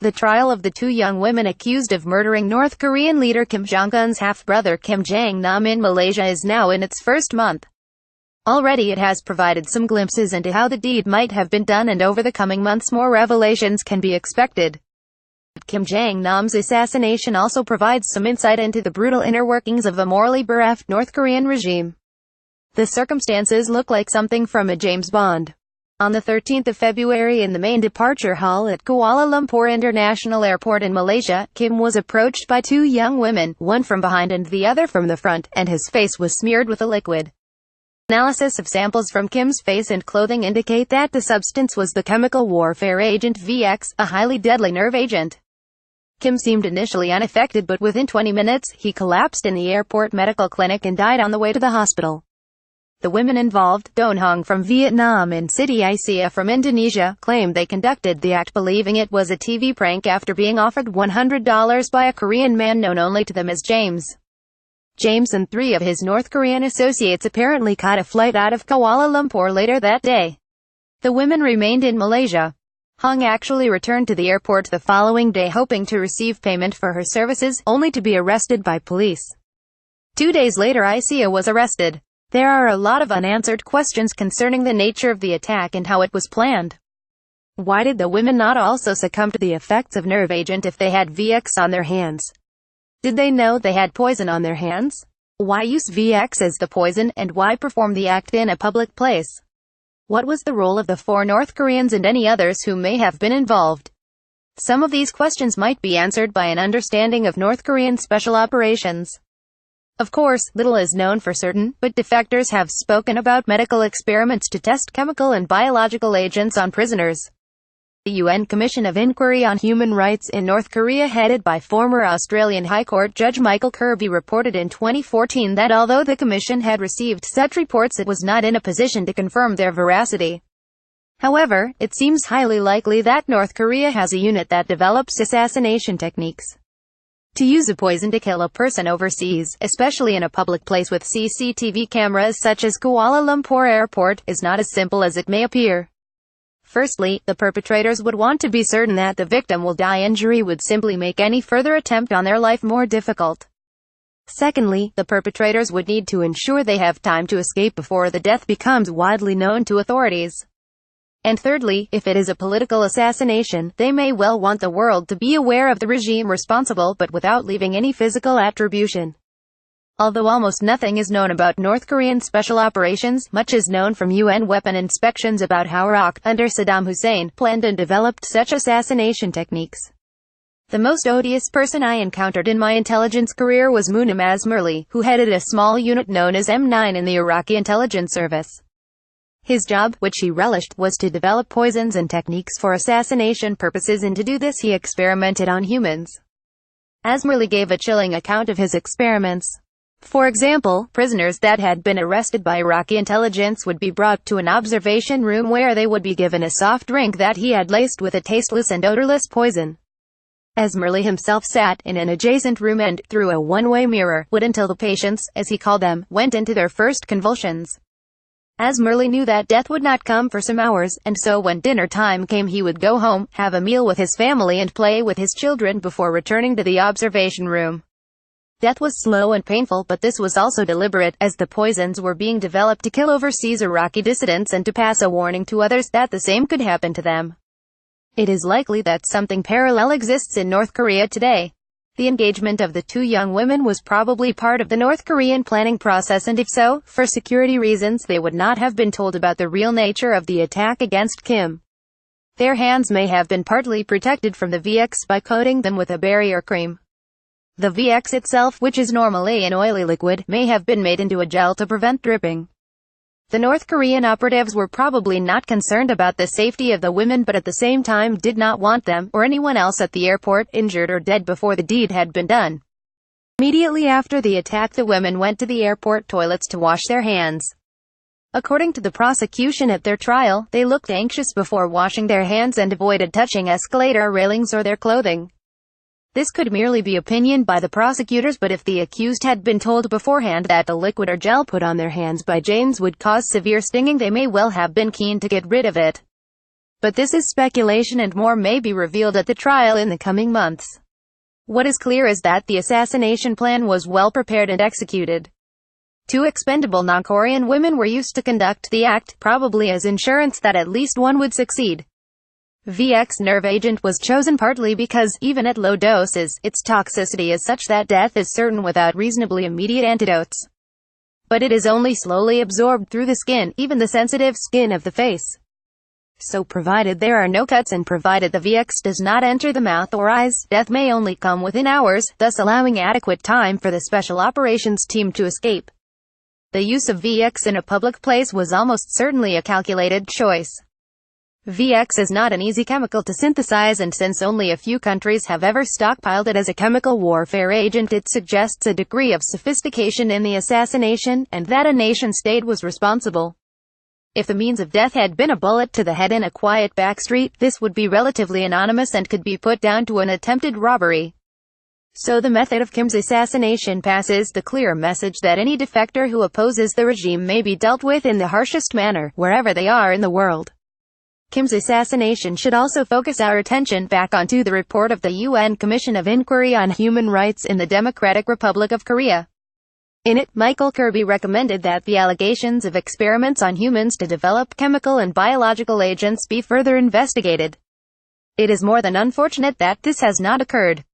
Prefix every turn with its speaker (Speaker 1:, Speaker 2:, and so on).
Speaker 1: The trial of the two young women accused of murdering North Korean leader Kim Jong-un's half-brother Kim Jong Nam in Malaysia is now in its first month. Already it has provided some glimpses into how the deed might have been done, and over the coming months more revelations can be expected. Kim Jong Nam's assassination also provides some insight into the brutal inner workings of a morally bereft North Korean regime. The circumstances look like something from a James Bond. On the 13th of February in the main departure hall at Kuala Lumpur International Airport in Malaysia, Kim was approached by two young women, one from behind and the other from the front, and his face was smeared with a liquid. Analysis of samples from Kim's face and clothing indicate that the substance was the chemical warfare agent VX, a highly deadly nerve agent. Kim seemed initially unaffected, but within 20 minutes, he collapsed in the airport medical clinic and died on the way to the hospital. The women involved, Don Hong from Vietnam and Siti Aisyah from Indonesia, claimed they conducted the act believing it was a TV prank after being offered $100 by a Korean man known only to them as James. James and three of his North Korean associates apparently caught a flight out of Kuala Lumpur later that day. The women remained in Malaysia. Hong actually returned to the airport the following day hoping to receive payment for her services, only to be arrested by police. 2 days later Aisyah was arrested. There are a lot of unanswered questions concerning the nature of the attack and how it was planned. Why did the women not also succumb to the effects of nerve agent if they had VX on their hands? Did they know they had poison on their hands? Why use VX as the poison, and why perform the act in a public place? What was the role of the 4 North Koreans and any others who may have been involved? Some of these questions might be answered by an understanding of North Korean special operations. Of course, little is known for certain, but defectors have spoken about medical experiments to test chemical and biological agents on prisoners. The UN Commission of Inquiry on Human Rights in North Korea, headed by former Australian High Court Judge Michael Kirby, reported in 2014 that although the Commission had received such reports, it was not in a position to confirm their veracity. However, it seems highly likely that North Korea has a unit that develops assassination techniques. To use a poison to kill a person overseas, especially in a public place with CCTV cameras such as Kuala Lumpur Airport, is not as simple as it may appear. Firstly, the perpetrators would want to be certain that the victim will die. Injury would simply make any further attempt on their life more difficult. Secondly, the perpetrators would need to ensure they have time to escape before the death becomes widely known to authorities. And thirdly, if it is a political assassination, they may well want the world to be aware of the regime responsible, but without leaving any physical attribution. Although almost nothing is known about North Korean special operations, much is known from UN weapon inspections about how Iraq, under Saddam Hussein, planned and developed such assassination techniques. The most odious person I encountered in my intelligence career was Munam Azmirli, who headed a small unit known as M9 in the Iraqi intelligence service. His job, which he relished, was to develop poisons and techniques for assassination purposes, and to do this he experimented on humans. Azmirli gave a chilling account of his experiments. For example, prisoners that had been arrested by Iraqi intelligence would be brought to an observation room where they would be given a soft drink that he had laced with a tasteless and odorless poison. Azmirli himself sat in an adjacent room and, through a one-way mirror, would until the patients, as he called them, went into their first convulsions. Azmirli knew that death would not come for some hours, and so when dinner time came he would go home, have a meal with his family and play with his children before returning to the observation room. Death was slow and painful, but this was also deliberate, as the poisons were being developed to kill overseas Iraqi dissidents and to pass a warning to others that the same could happen to them. It is likely that something parallel exists in North Korea today. The engagement of the two young women was probably part of the North Korean planning process, and if so, for security reasons they would not have been told about the real nature of the attack against Kim. Their hands may have been partly protected from the VX by coating them with a barrier cream. The VX itself, which is normally an oily liquid, may have been made into a gel to prevent dripping. The North Korean operatives were probably not concerned about the safety of the women, but at the same time did not want them, or anyone else at the airport, injured or dead before the deed had been done. Immediately after the attack, the women went to the airport toilets to wash their hands. According to the prosecution at their trial, they looked anxious before washing their hands and avoided touching escalator railings or their clothing. This could merely be opinion by the prosecutors, but if the accused had been told beforehand that the liquid or gel put on their hands by James would cause severe stinging, they may well have been keen to get rid of it. But this is speculation and more may be revealed at the trial in the coming months. What is clear is that the assassination plan was well prepared and executed. Two expendable non-Korean women were used to conduct the act, probably as insurance that at least one would succeed. VX nerve agent was chosen partly because, even at low doses, its toxicity is such that death is certain without reasonably immediate antidotes. But it is only slowly absorbed through the skin, even the sensitive skin of the face. So provided there are no cuts and provided the VX does not enter the mouth or eyes, death may only come within hours, thus allowing adequate time for the special operations team to escape. The use of VX in a public place was almost certainly a calculated choice. VX is not an easy chemical to synthesize, and since only a few countries have ever stockpiled it as a chemical warfare agent, it suggests a degree of sophistication in the assassination, and that a nation-state was responsible. If the means of death had been a bullet to the head in a quiet backstreet, this would be relatively anonymous and could be put down to an attempted robbery. So the method of Kim's assassination passes the clear message that any defector who opposes the regime may be dealt with in the harshest manner, wherever they are in the world. Kim's assassination should also focus our attention back onto the report of the UN Commission of Inquiry on Human Rights in the Democratic Republic of Korea. In it, Michael Kirby recommended that the allegations of experiments on humans to develop chemical and biological agents be further investigated. It is more than unfortunate that this has not occurred.